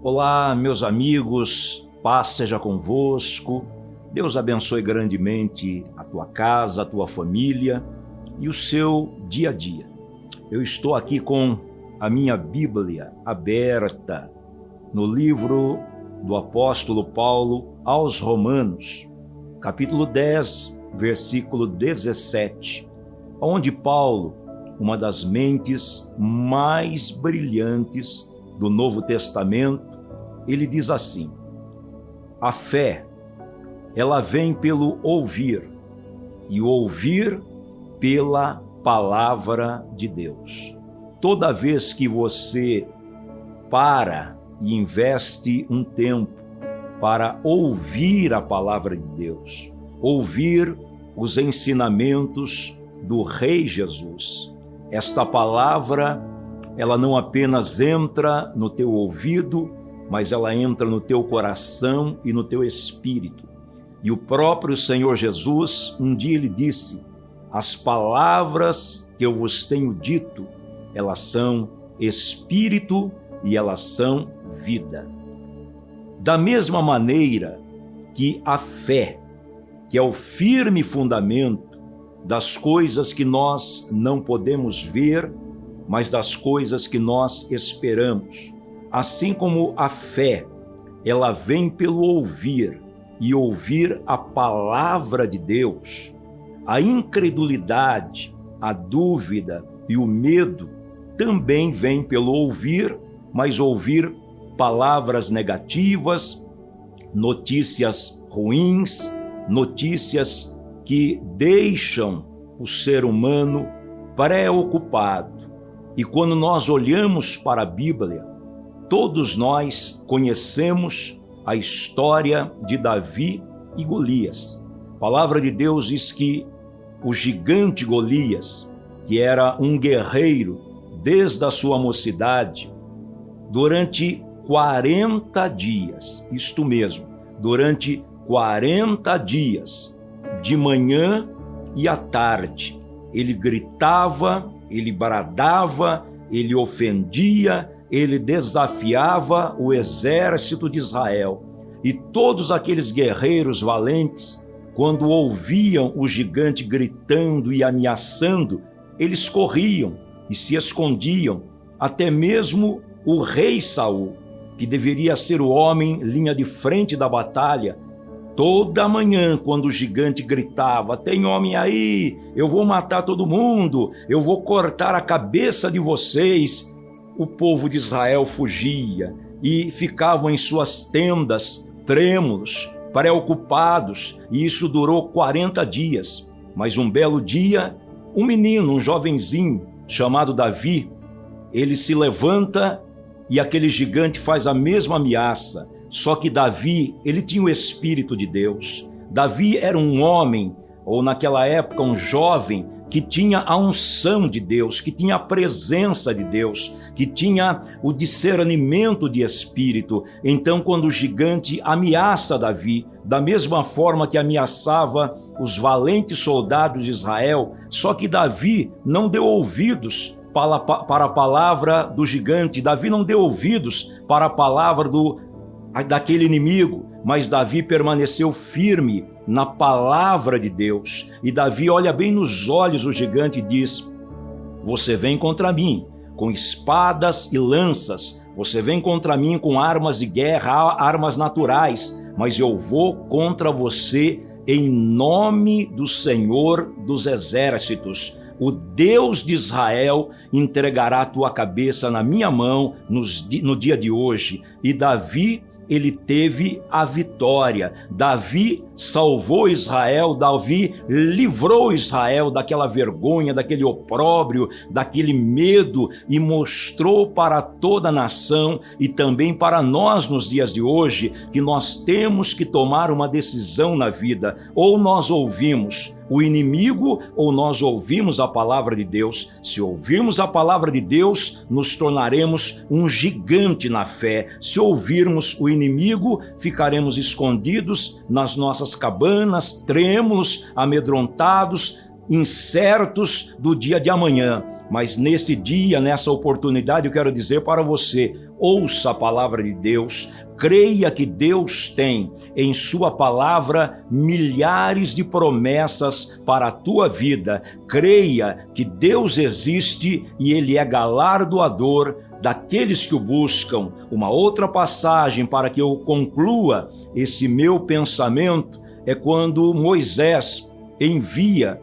Olá, meus amigos, paz seja convosco. Deus abençoe grandemente a tua casa, a tua família e o seu dia a dia. Eu estou aqui com a minha Bíblia aberta no livro do apóstolo Paulo aos Romanos, capítulo 10, versículo 17, onde Paulo, uma das mentes mais brilhantes do Novo Testamento, ele diz assim: a fé, ela vem pelo ouvir, e ouvir pela palavra de Deus. Toda vez que você para e investe um tempo para ouvir a palavra de Deus, ouvir os ensinamentos do Rei Jesus, esta palavra, ela não apenas entra no teu ouvido, mas ela entra no teu coração e no teu espírito. E o próprio Senhor Jesus, um dia ele disse: as palavras que eu vos tenho dito, elas são espírito e elas são vida. Da mesma maneira que a fé, que é o firme fundamento das coisas que nós não podemos ver, mas das coisas que nós esperamos. Assim como a fé, ela vem pelo ouvir, e ouvir a palavra de Deus, a incredulidade, a dúvida e o medo também vem pelo ouvir, mas ouvir palavras negativas, notícias ruins, notícias que deixam o ser humano preocupado. E quando nós olhamos para a Bíblia, todos nós conhecemos a história de Davi e Golias. A palavra de Deus diz que o gigante Golias, que era um guerreiro desde a sua mocidade, durante 40 dias, isto mesmo, durante 40 dias, de manhã e à tarde, ele gritava, ele bradava, ele ofendia, ele desafiava o exército de Israel. E todos aqueles guerreiros valentes, quando ouviam o gigante gritando e ameaçando, eles corriam e se escondiam. Até mesmo o rei Saul, que deveria ser o homem linha de frente da batalha, toda manhã, quando o gigante gritava: tem homem aí, eu vou matar todo mundo, eu vou cortar a cabeça de vocês, o povo de Israel fugia e ficavam em suas tendas, trêmulos, preocupados, e isso durou 40 dias. Mas um belo dia, um menino, um jovenzinho, chamado Davi, ele se levanta e aquele gigante faz a mesma ameaça. Só que Davi, ele tinha o Espírito de Deus. Davi era um homem, ou naquela época um jovem, que tinha a unção de Deus, que tinha a presença de Deus, que tinha o discernimento de espírito. Então, quando o gigante ameaça Davi, da mesma forma que ameaçava os valentes soldados de Israel, só que Davi não deu ouvidos para a palavra do gigante, Davi não deu ouvidos para a palavra daquele inimigo, mas Davi permaneceu firme na palavra de Deus. E Davi olha bem nos olhos o gigante e diz: você vem contra mim com espadas e lanças, você vem contra mim com armas de guerra, armas naturais, mas eu vou contra você em nome do Senhor dos Exércitos. O Deus de Israel entregará a tua cabeça na minha mão no dia de hoje. E Davi, ele teve a vitória. Davi salvou Israel, Davi livrou Israel daquela vergonha, daquele opróbrio, daquele medo, e mostrou para toda a nação e também para nós nos dias de hoje que nós temos que tomar uma decisão na vida. Ou nós ouvimos o inimigo ou nós ouvimos a palavra de Deus. Se ouvirmos a palavra de Deus, nos tornaremos um gigante na fé. Se ouvirmos o inimigo, ficaremos escondidos nas nossas cabanas, trêmulos, amedrontados, incertos do dia de amanhã. Mas nesse dia, nessa oportunidade, eu quero dizer para você: ouça a palavra de Deus, creia que Deus tem em sua palavra milhares de promessas para a tua vida. Creia que Deus existe e Ele é galardoador daqueles que o buscam. Uma outra passagem para que eu conclua esse meu pensamento é quando Moisés envia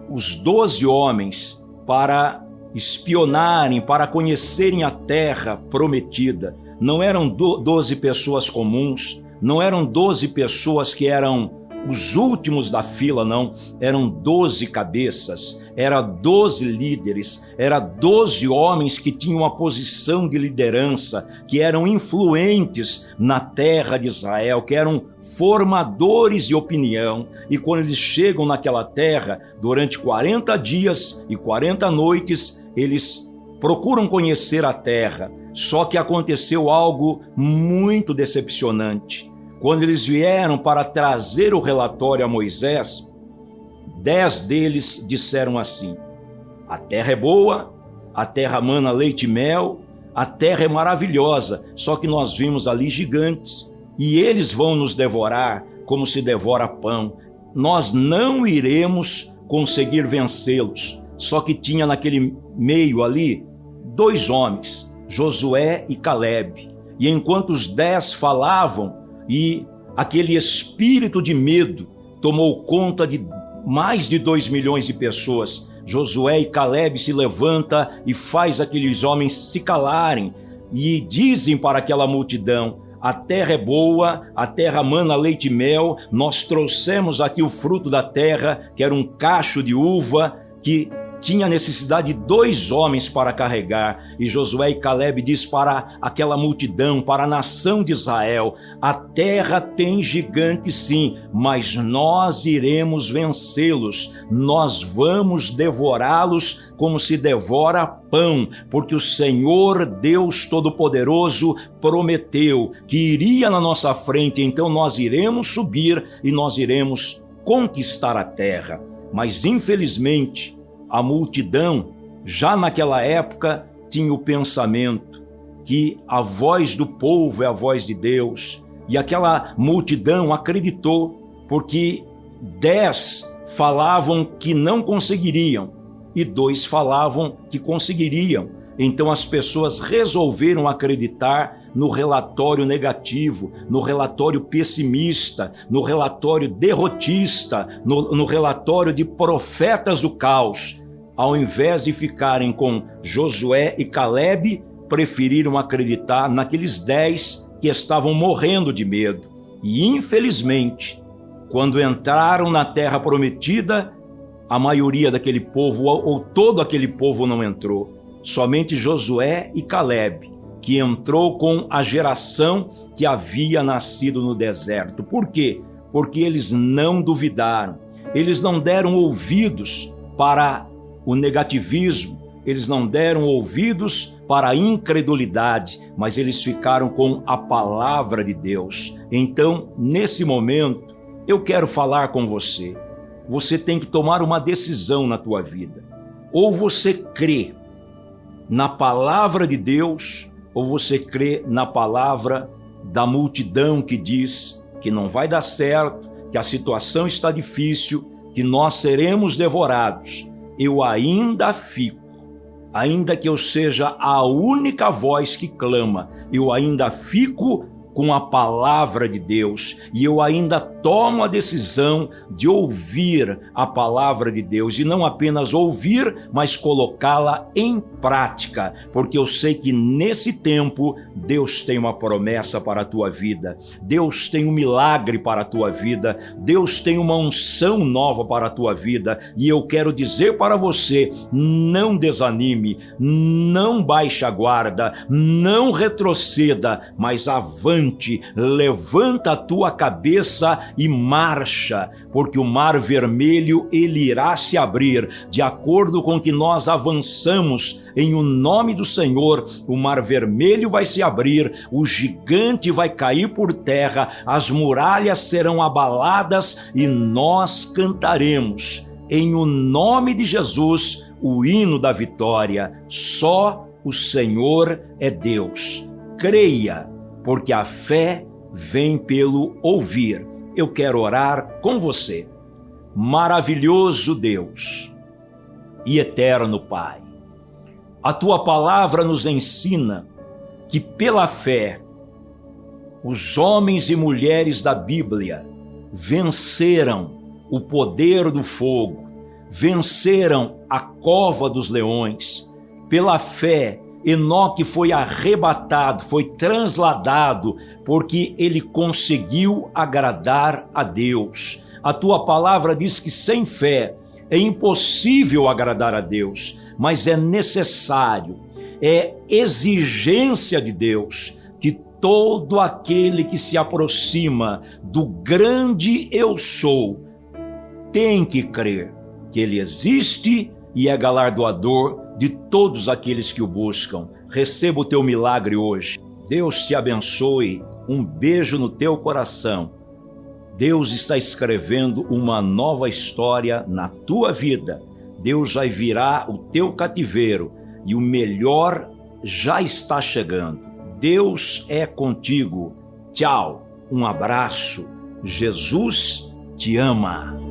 os 12 homens para espionarem, para conhecerem a terra prometida. Não eram 12 pessoas comuns, não eram 12 pessoas que eram os últimos da fila, não. Eram 12 cabeças, eram 12 líderes, eram 12 homens que tinham uma posição de liderança, que eram influentes na terra de Israel, que eram formadores de opinião. E quando eles chegam naquela terra, durante 40 dias e 40 noites, eles procuram conhecer a terra. Só que aconteceu algo muito decepcionante. Quando eles vieram para trazer o relatório a Moisés, 10 deles disseram assim: a terra é boa, a terra mana leite e mel, a terra é maravilhosa, só que nós vimos ali gigantes e eles vão nos devorar como se devora pão. Nós não iremos conseguir vencê-los. Só que tinha naquele meio ali 2 homens, Josué e Calebe. E enquanto os 10 falavam, e aquele espírito de medo tomou conta de mais de 2 milhões de pessoas, Josué e Calebe se levanta e faz aqueles homens se calarem e dizem para aquela multidão: a terra é boa, a terra mana leite e mel, nós trouxemos aqui o fruto da terra, que era um cacho de uva que tinha necessidade de 2 homens para carregar. E Josué e Calebe diz para aquela multidão, para a nação de Israel: a terra tem gigantes sim, mas nós iremos vencê-los, nós vamos devorá-los como se devora pão, porque o Senhor Deus Todo-Poderoso prometeu que iria na nossa frente, então nós iremos subir e nós iremos conquistar a terra. Mas infelizmente a multidão, já naquela época, tinha o pensamento que a voz do povo é a voz de Deus. E aquela multidão acreditou, porque 10 falavam que não conseguiriam e 2 falavam que conseguiriam. Então as pessoas resolveram acreditar no relatório negativo, no relatório pessimista, no relatório derrotista, no relatório de profetas do caos. Ao invés de ficarem com Josué e Calebe, preferiram acreditar naqueles 10 que estavam morrendo de medo. E infelizmente, quando entraram na terra prometida, a maioria daquele povo, ou todo aquele povo, não entrou. Somente Josué e Calebe, que entrou com a geração que havia nascido no deserto. Por quê? Porque eles não duvidaram, eles não deram ouvidos para o negativismo, eles não deram ouvidos para a incredulidade, mas eles ficaram com a palavra de Deus. Então, nesse momento, eu quero falar com você. Você tem que tomar uma decisão na tua vida. Ou você crê na palavra de Deus, ou você crê na palavra da multidão que diz que não vai dar certo, que a situação está difícil, que nós seremos devorados. Eu ainda fico, ainda que eu seja a única voz que clama, eu ainda fico com a palavra de Deus, e eu ainda tomo a decisão de ouvir a palavra de Deus, e não apenas ouvir, mas colocá-la em prática, porque eu sei que nesse tempo Deus tem uma promessa para a tua vida, Deus tem um milagre para a tua vida, Deus tem uma unção nova para a tua vida, e eu quero dizer para você: não desanime, não baixe a guarda, não retroceda, mas avance. Levanta a tua cabeça e marcha, porque o mar vermelho ele irá se abrir. De acordo com que nós avançamos em o nome do Senhor, o mar vermelho vai se abrir, o gigante vai cair por terra, as muralhas serão abaladas e nós cantaremos em o nome de Jesus o hino da vitória. Só o Senhor é Deus. Creia, porque a fé vem pelo ouvir. Eu quero orar com você. Maravilhoso Deus e eterno Pai, a tua palavra nos ensina que pela fé os homens e mulheres da Bíblia venceram o poder do fogo, venceram a cova dos leões. Pela fé, Enoque foi arrebatado, foi transladado, porque ele conseguiu agradar a Deus. A tua palavra diz que sem fé é impossível agradar a Deus, mas é necessário, é exigência de Deus que todo aquele que se aproxima do grande eu sou tem que crer que ele existe e é galardoador de todos aqueles que o buscam. Receba o teu milagre hoje. Deus te abençoe. Um beijo no teu coração. Deus está escrevendo uma nova história na tua vida. Deus vai virar o teu cativeiro e o melhor já está chegando. Deus é contigo. Tchau. Um abraço. Jesus te ama.